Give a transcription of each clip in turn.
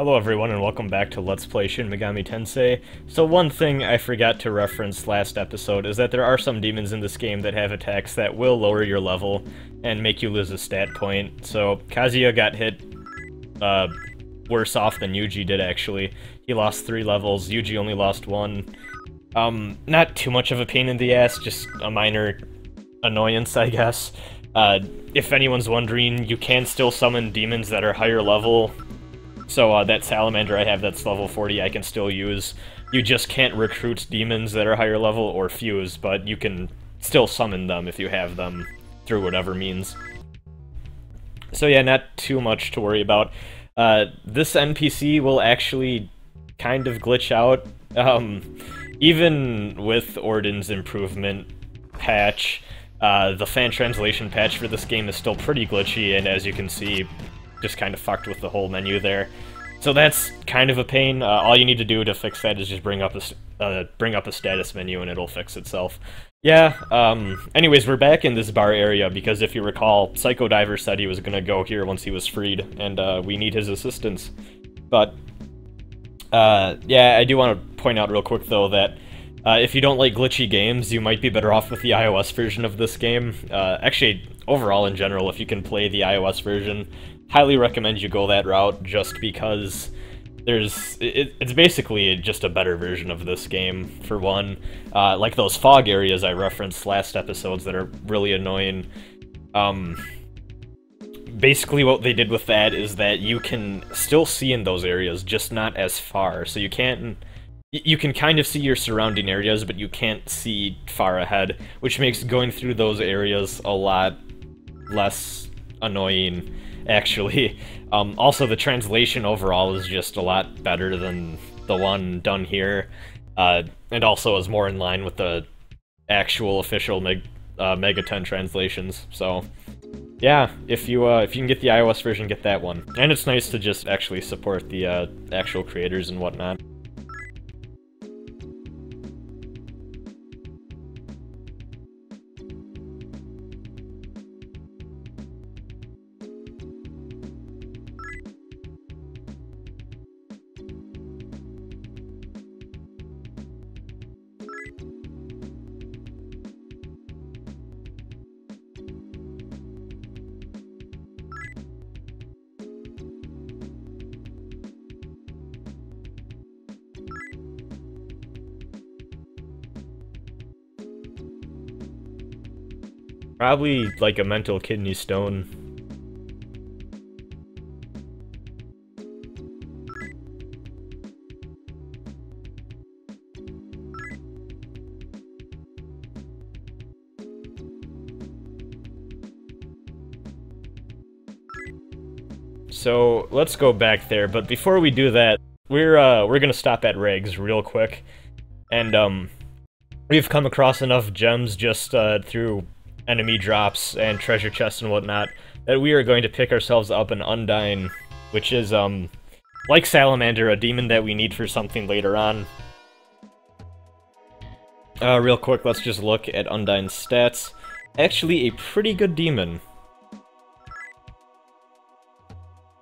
Hello everyone and welcome back to Let's Play Shin Megami Tensei. So one thing I forgot to reference last episode is that there are some demons in this game that have attacks that will lower your level and make you lose a stat point. So Kazuya got hit worse off than Yuji did actually. He lost 3 levels, Yuji only lost 1. Not too much of a pain in the ass, just a minor annoyance I guess. If anyone's wondering, you can still summon demons that are higher level. So that salamander I have that's level 40 I can still use. You just can't recruit demons that are higher level or fuse, but you can still summon them if you have them through whatever means. So yeah, not too much to worry about. This NPC will actually kind of glitch out. Even with Orden's improvement patch, the fan translation patch for this game is still pretty glitchy, and as you can see, just kind of fucked with the whole menu there. So that's kind of a pain. All you need to do to fix that is just bring up a status menu and it'll fix itself. Yeah, anyways, we're back in this bar area because if you recall, Psycho Diver said he was gonna go here once he was freed, and we need his assistance. But, yeah, I do want to point out real quick though that if you don't like glitchy games, you might be better off with the iOS version of this game. Actually, overall in general, if you can play the iOS version, highly recommend you go that route, just because it's basically just a better version of this game, for one. Like those fog areas I referenced last episodes that are really annoying. Basically what they did with that is that you can still see in those areas, just not as far. So you can kind of see your surrounding areas, but you can't see far ahead, which makes going through those areas a lot less annoying, actually. Also, the translation overall is just a lot better than the one done here, and also is more in line with the actual official Megaton translations. So, yeah, if you can get the iOS version, get that one. And it's nice to just actually support the actual creators and whatnot. Probably like a mental kidney stone. So let's go back there, but before we do that, we're gonna stop at Regs real quick, and we've come across enough gems just through enemy drops and treasure chests and whatnot that we are going to pick ourselves up an Undyne, which is like Salamander, a demon that we need for something later on. Real quick, let's just look at Undyne's stats. Actually, a pretty good demon.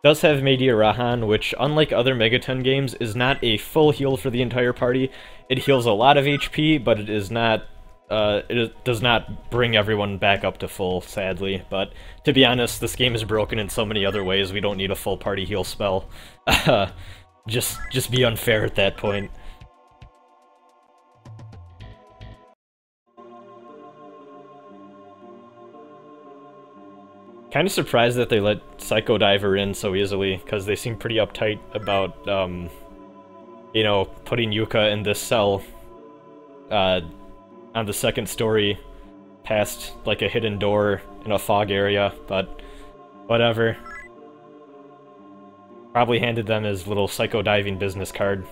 Does have Media Rahan, which, unlike other Megaton games, is not a full heal for the entire party. It heals a lot of HP, but it is not it does not bring everyone back up to full, sadly. But to be honest, this game is broken in so many other ways, we don't need a full party heal spell. Just be unfair at that point. Kind of surprised that they let Psycho Diver in so easily, because they seem pretty uptight about, you know, putting Yuka in this cell, on the second story, past, like, a hidden door in a fog area, but whatever. Probably handed them his little psycho diving business card.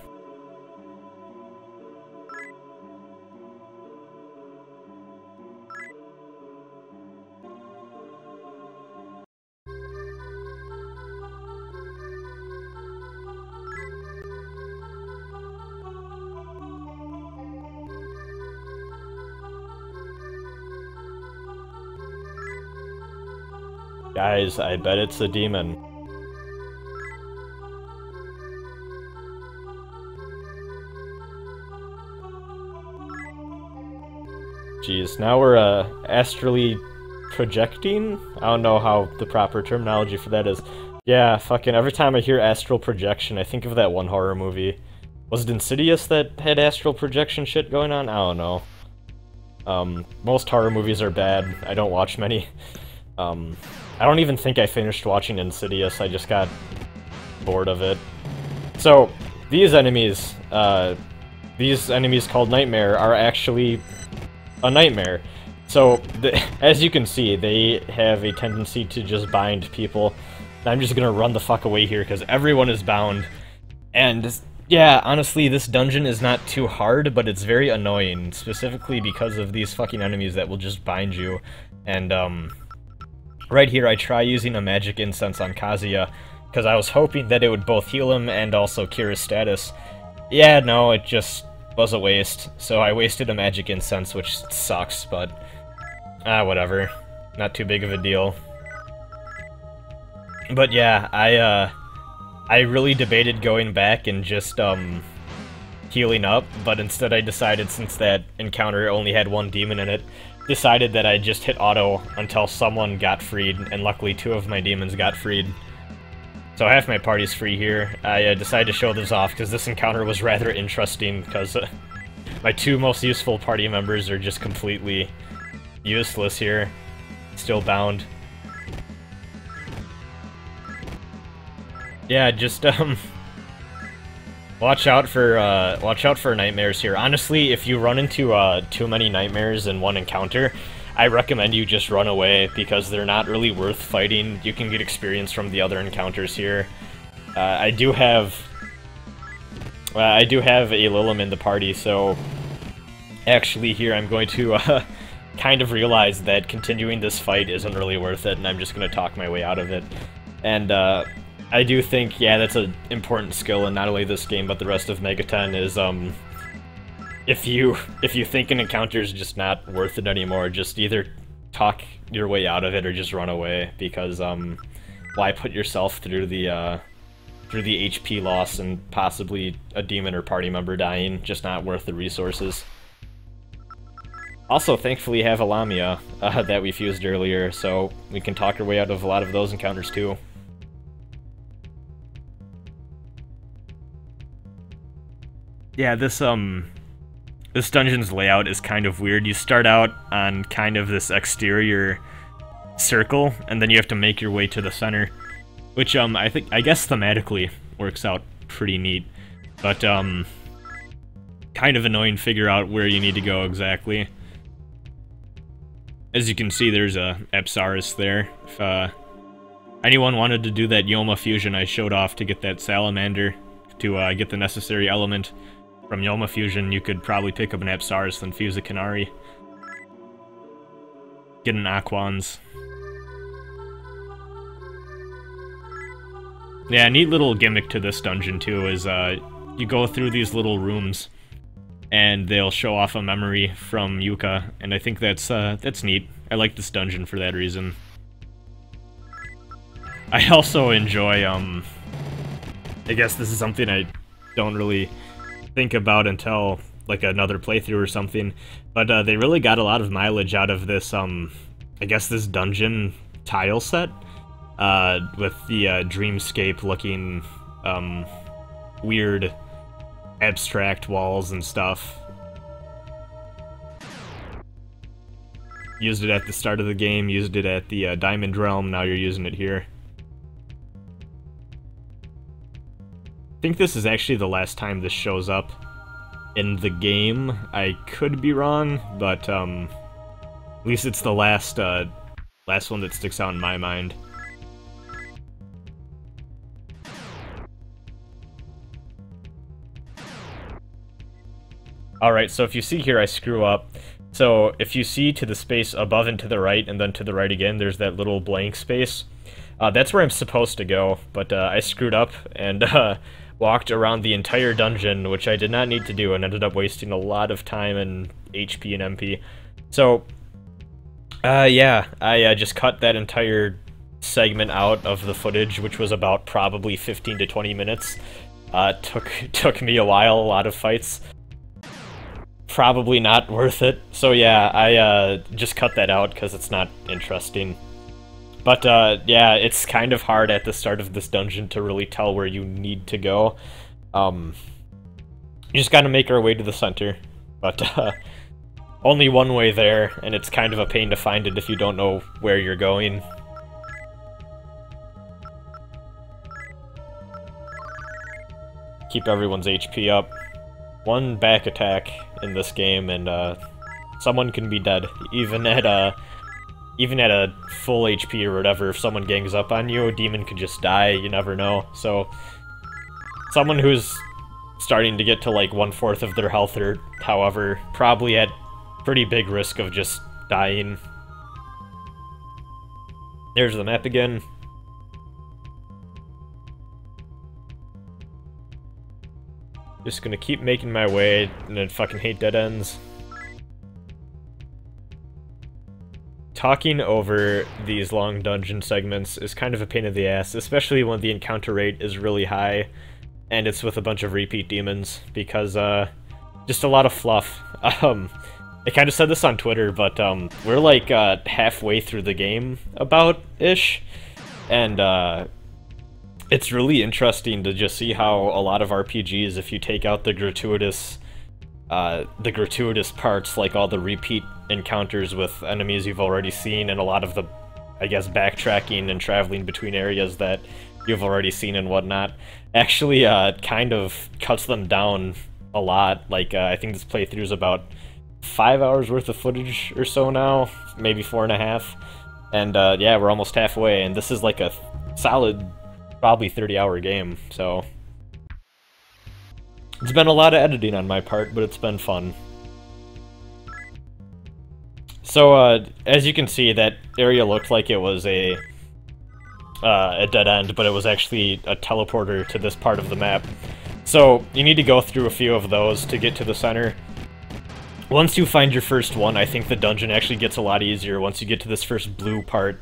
Guys, I bet it's a demon. Jeez, now we're, astrally projecting? I don't know how the proper terminology for that is. Yeah, fucking every time I hear astral projection, I think of that one horror movie. Was it Insidious that had astral projection shit going on? I don't know. Most horror movies are bad. I don't watch many. I don't even think I finished watching Insidious, I just got bored of it. So, these enemies called Nightmare are actually a nightmare. So, as you can see, they have a tendency to just bind people. And I'm just gonna run the fuck away here, because everyone is bound. And, yeah, honestly, this dungeon is not too hard, but it's very annoying, specifically because of these fucking enemies that will just bind you. And, right here I try using a magic incense on Kazuya, because I was hoping that it would both heal him and also cure his status. Yeah, no, it just was a waste. So I wasted a magic incense, which sucks, but whatever. Not too big of a deal. But yeah, I really debated going back and just healing up, but instead I decided, since that encounter only had one demon in it, decided that I'd just hit auto until someone got freed, and luckily 2 of my demons got freed. So half my party's free here. I decided to show this off because this encounter was rather interesting, because my 2 most useful party members are just completely useless here. Still bound. Yeah, just watch out for nightmares here. Honestly, if you run into too many nightmares in one encounter, I recommend you just run away, because they're not really worth fighting. You can get experience from the other encounters here. I do have a Lilim in the party, so actually here I'm going to kind of realize that continuing this fight isn't really worth it, and I'm just going to talk my way out of it. And I do think, yeah, that's an important skill in not only this game but the rest of Megaten is, if you think an encounter is just not worth it anymore, just either talk your way out of it or just run away, because why put yourself through the HP loss and possibly a demon or party member dying? Just not worth the resources. Also, thankfully, have a Lamia that we fused earlier, so we can talk our way out of a lot of those encounters too. Yeah, this dungeon's layout is kind of weird. You start out on kind of this exterior circle, and then you have to make your way to the center, which I guess thematically works out pretty neat, but kind of annoying to figure out where you need to go exactly. As you can see, there's a Apsaris there. If anyone wanted to do that Yoma fusion I showed off to get that salamander, to get the necessary element from Yoma fusion, you could probably pick up an Apsaris and fuse a Canary. Get an Aquans. Yeah, a neat little gimmick to this dungeon too is you go through these little rooms and they'll show off a memory from Yuka, and I think that's neat. I like this dungeon for that reason. I also enjoy, I guess this is something I don't really think about until like another playthrough or something, but they really got a lot of mileage out of this, I guess this dungeon tile set, with the dreamscape looking, weird, abstract walls and stuff. Used it at the start of the game, used it at the Diamond Realm, now you're using it here. I think this is actually the last time this shows up in the game. I could be wrong, but at least it's the last one that sticks out in my mind. Alright, so if you see here, I screw up. So if you see to the space above and to the right, and then to the right again, there's that little blank space. That's where I'm supposed to go, but I screwed up and walked around the entire dungeon, which I did not need to do, and ended up wasting a lot of time and HP and MP. So, yeah, I just cut that entire segment out of the footage, which was about probably 15 to 20 minutes. Took me a while, a lot of fights. probably not worth it. So yeah, I just cut that out because it's not interesting. But yeah, it's kind of hard at the start of this dungeon to really tell where you need to go. You just gotta make our way to the center. But only one way there, and it's kind of a pain to find it if you don't know where you're going. Keep everyone's HP up. One back attack in this game, and someone can be dead. Even at a full HP or whatever, if someone gangs up on you, a demon could just die, you never know. So, someone who's starting to get to like 1/4 of their health or however, probably at pretty big risk of just dying. There's the map again. Just gonna keep making my way, and then fucking hate dead ends. Talking over these long dungeon segments is kind of a pain in the ass, especially when the encounter rate is really high, and it's with a bunch of repeat demons, because, just a lot of fluff. I kind of said this on Twitter, but, we're like, halfway through the game, about-ish, and, it's really interesting to just see how a lot of RPGs, if you take out the gratuitous parts, like all the repeat encounters with enemies you've already seen, and a lot of the, I guess, backtracking and traveling between areas that you've already seen and whatnot, actually kind of cuts them down a lot. Like, I think this playthrough is about 5 hours worth of footage or so now, maybe 4.5, and yeah, we're almost halfway, and this is like a solid, probably 30-hour game, so it's been a lot of editing on my part, but it's been fun. So, as you can see, that area looked like it was a dead end, but it was actually a teleporter to this part of the map. So, you need to go through a few of those to get to the center. Once you find your first one, I think the dungeon actually gets a lot easier once you get to this first blue part.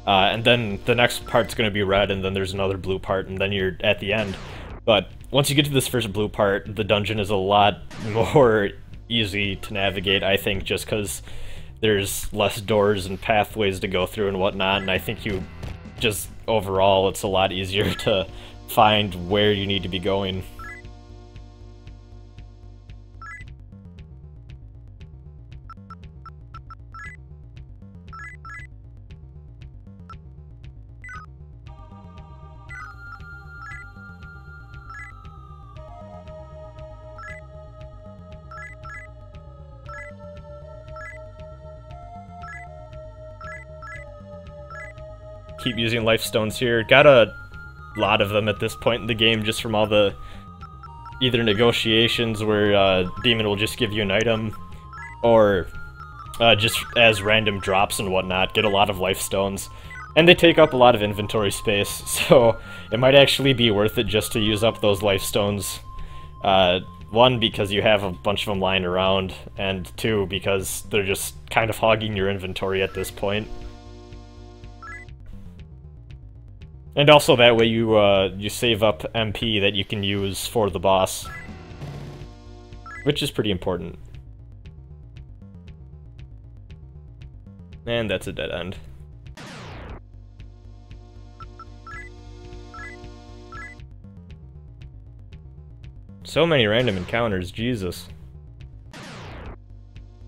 And then the next part's gonna be red, and then there's another blue part, and then you're at the end. But once you get to this first blue part, the dungeon is a lot more easy to navigate, I think, just because there's less doors and pathways to go through and whatnot, and I think you just, overall, it's a lot easier to find where you need to be going. Keep using life stones here. Got a lot of them at this point in the game, just from all the either negotiations where demon will just give you an item, or just as random drops and whatnot. Get a lot of life stones, and they take up a lot of inventory space, so it might actually be worth it just to use up those life stones. One, because you have a bunch of them lying around, and two, because they're just kind of hogging your inventory at this point. And also that way you save up MP that you can use for the boss, which is pretty important. And that's a dead end. So many random encounters, Jesus.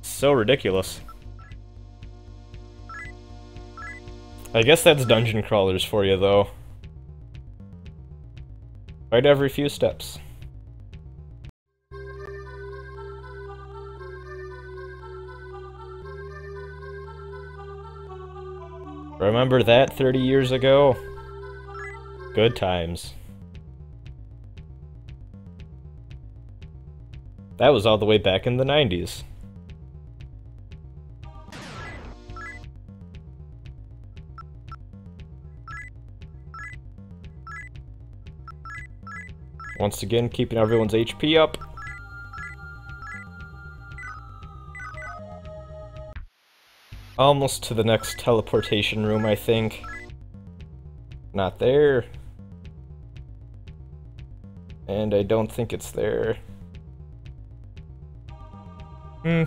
So ridiculous. I guess that's dungeon crawlers for you, though. Right every few steps. Remember that 30 years ago? Good times. That was all the way back in the 90s. Once again, keeping everyone's HP up. Almost to the next teleportation room, I think. Not there. And I don't think it's there.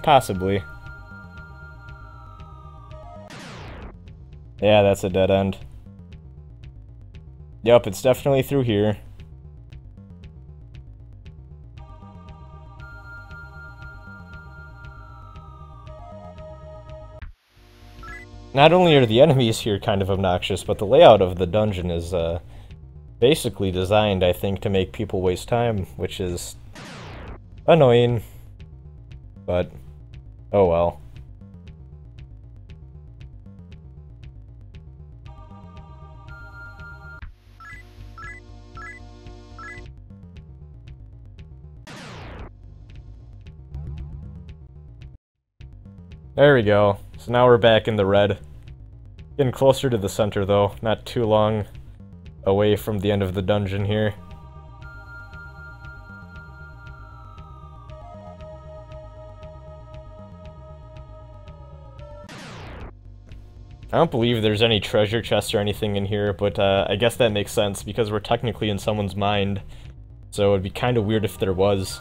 Possibly. Yeah, that's a dead end. Yep, it's definitely through here. Not only are the enemies here kind of obnoxious, but the layout of the dungeon is basically designed, I think, to make people waste time, which is annoying. But, oh well. There we go. So now we're back in the red. Getting closer to the center though, not too long away from the end of the dungeon here. I don't believe there's any treasure chests or anything in here, but I guess that makes sense because we're technically in someone's mind, so it'd be kind of weird if there was.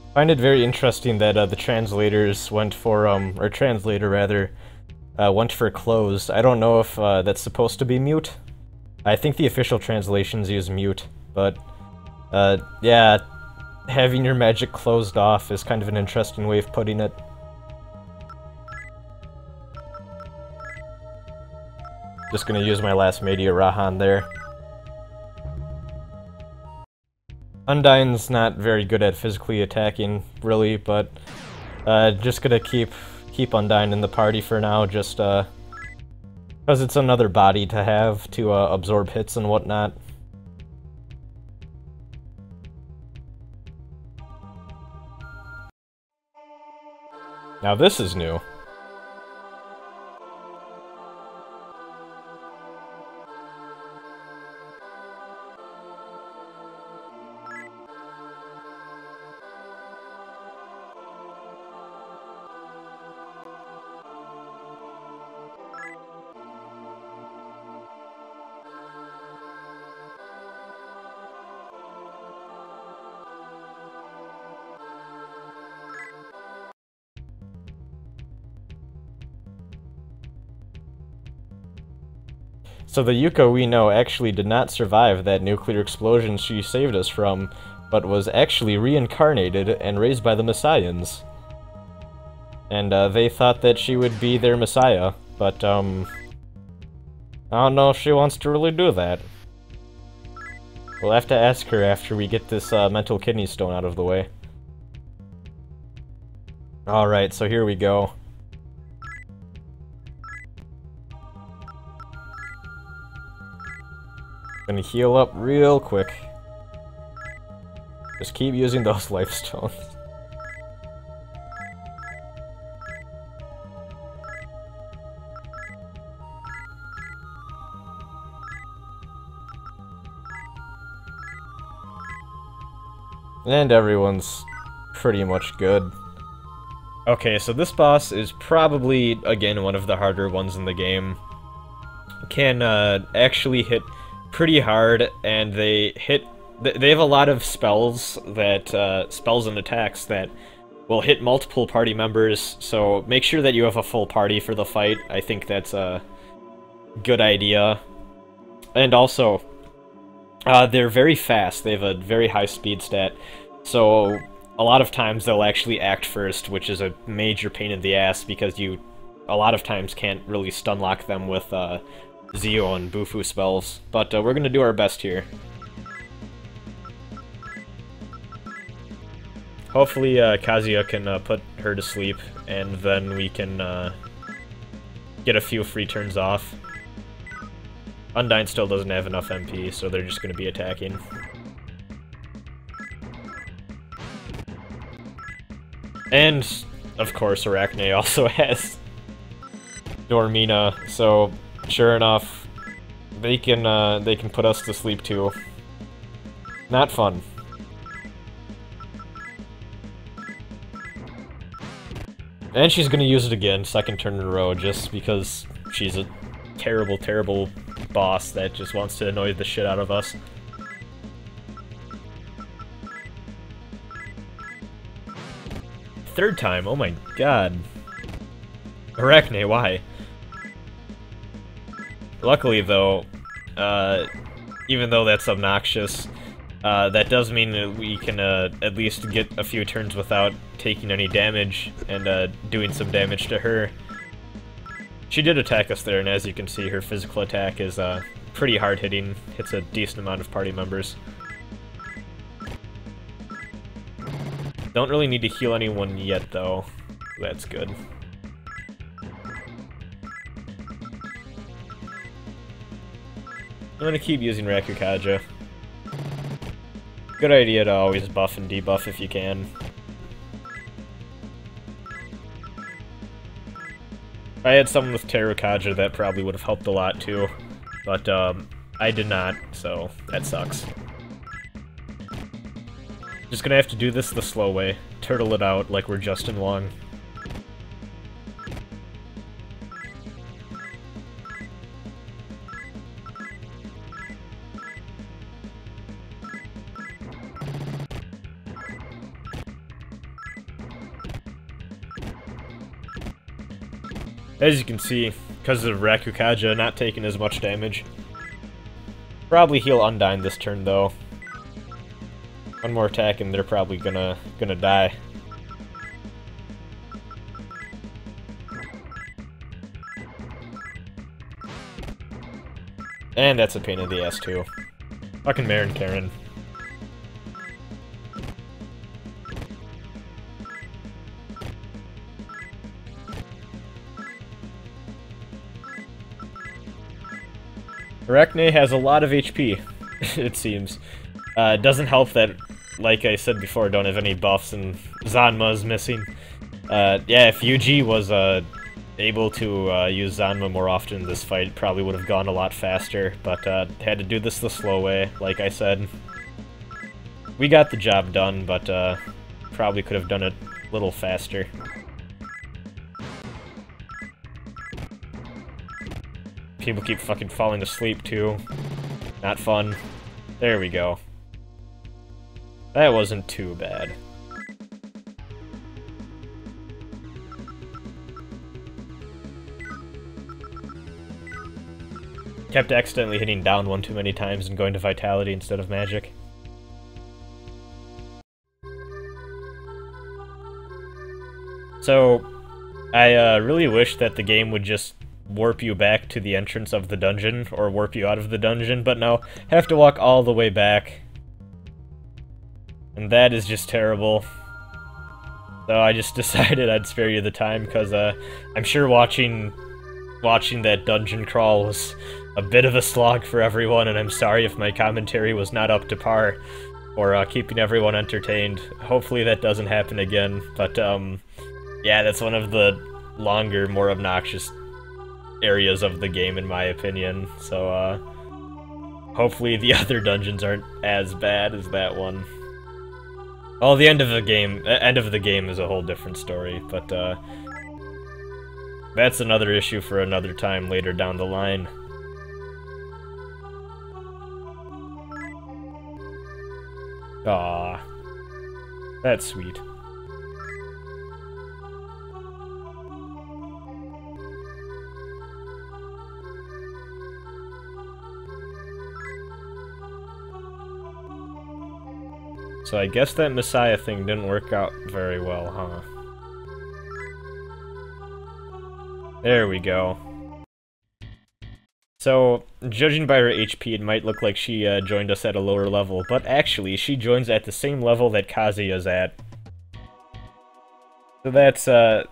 I find it very interesting that the translators went for, or translator rather, went for closed. I don't know if that's supposed to be mute. I think the official translations use mute, but yeah, having your magic closed off is kind of an interesting way of putting it. Just gonna use my last Media Rahan there. Undyne's not very good at physically attacking, really, but just gonna keep Undyne in the party for now, just because it's another body to have to absorb hits and whatnot. Now this is new. So the Yuko we know actually did not survive that nuclear explosion she saved us from, but was actually reincarnated and raised by the Messians. And they thought that she would be their Messiah, but I don't know if she wants to really do that. We'll have to ask her after we get this mental kidney stone out of the way. Alright, so here we go. Gonna heal up real quick. Just keep using those life stones. And everyone's pretty much good. Okay, so this boss is probably, again, one of the harder ones in the game. Can actually hit pretty hard, and they have a lot of spells that spells and attacks that will hit multiple party members, so make sure that you have a full party for the fight. I think that's a good idea. And also, they're very fast. They have a very high speed stat, so a lot of times they'll actually act first, which is a major pain in the ass because you a lot of times can't really stun lock them with Zio and Bufu spells, but we're gonna do our best here. Hopefully Kazuya can put her to sleep, and then we can get a few free turns off. Undyne still doesn't have enough MP, so they're just gonna be attacking. And, of course, Arachne also has Dormina, so sure enough, they can put us to sleep too. Not fun. And she's gonna use it again, second turn in a row, just because she's a terrible, terrible boss that just wants to annoy the shit out of us. Third time, oh my god. Arachne, why? Luckily though, even though that's obnoxious, that does mean that we can at least get a few turns without taking any damage and doing some damage to her. She did attack us there, and as you can see, her physical attack is pretty hard-hitting, hits a decent amount of party members. Don't really need to heal anyone yet, though. That's good. I'm gonna keep using Rakukaja. Good idea to always buff and debuff if you can. If I had someone with Terukaja, that probably would have helped a lot too. But, I did not, so that sucks. Just gonna have to do this the slow way. Turtle it out like we're Justin Wong. As you can see, because of Rakukaja not taking as much damage. Probably heal Undyne this turn though. One more attack and they're probably gonna die. And that's a pain in the ass too. Fucking Marin Karen. Arachne has a lot of HP, it seems. It doesn't help that, like I said before, don't have any buffs and Zanma's missing. Yeah, if Yuji was able to use Zanma more often in this fight, it probably would have gone a lot faster, but had to do this the slow way, like I said. We got the job done, but probably could have done it a little faster. People keep fucking falling asleep, too. Not fun. There we go. That wasn't too bad. Kept accidentally hitting down one too many times and going to Vitality instead of Magic. So, I really wish that the game would just warp you back to the entrance of the dungeon, or warp you out of the dungeon, but no, have to walk all the way back. And that is just terrible. So I just decided I'd spare you the time, because I'm sure watching that dungeon crawl was a bit of a slog for everyone, and I'm sorry if my commentary was not up to par, or keeping everyone entertained. Hopefully that doesn't happen again, but yeah, that's one of the longer, more obnoxious areas of the game in my opinion, so hopefully the other dungeons aren't as bad as that one. Well, the end of the game is a whole different story, but that's another issue for another time later down the line. Aww. That's sweet. So I guess that Messiah thing didn't work out very well, huh? There we go. So, judging by her HP, it might look like she joined us at a lower level, but actually, she joins at the same level that Kazuya's at. So that's a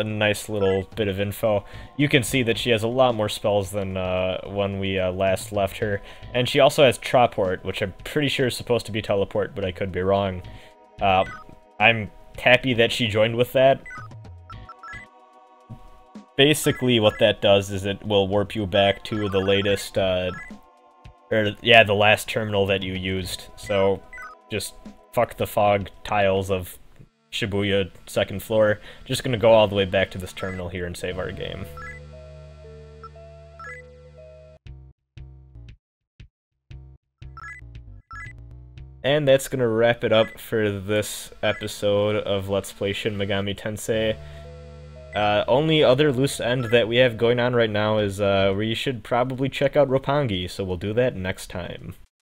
nice little bit of info. You can see that she has a lot more spells than when we last left her. And she also has Troport, which I'm pretty sure is supposed to be Teleport, but I could be wrong. I'm happy that she joined with that. Basically, what that does is it will warp you back to the latest, the last terminal that you used. So, just fuck the fog tiles of Shibuya second floor. Just gonna go all the way back to this terminal here and save our game. And that's gonna wrap it up for this episode of Let's Play Shin Megami Tensei. Only other loose end that we have going on right now is we should probably check out Roppongi, so we'll do that next time.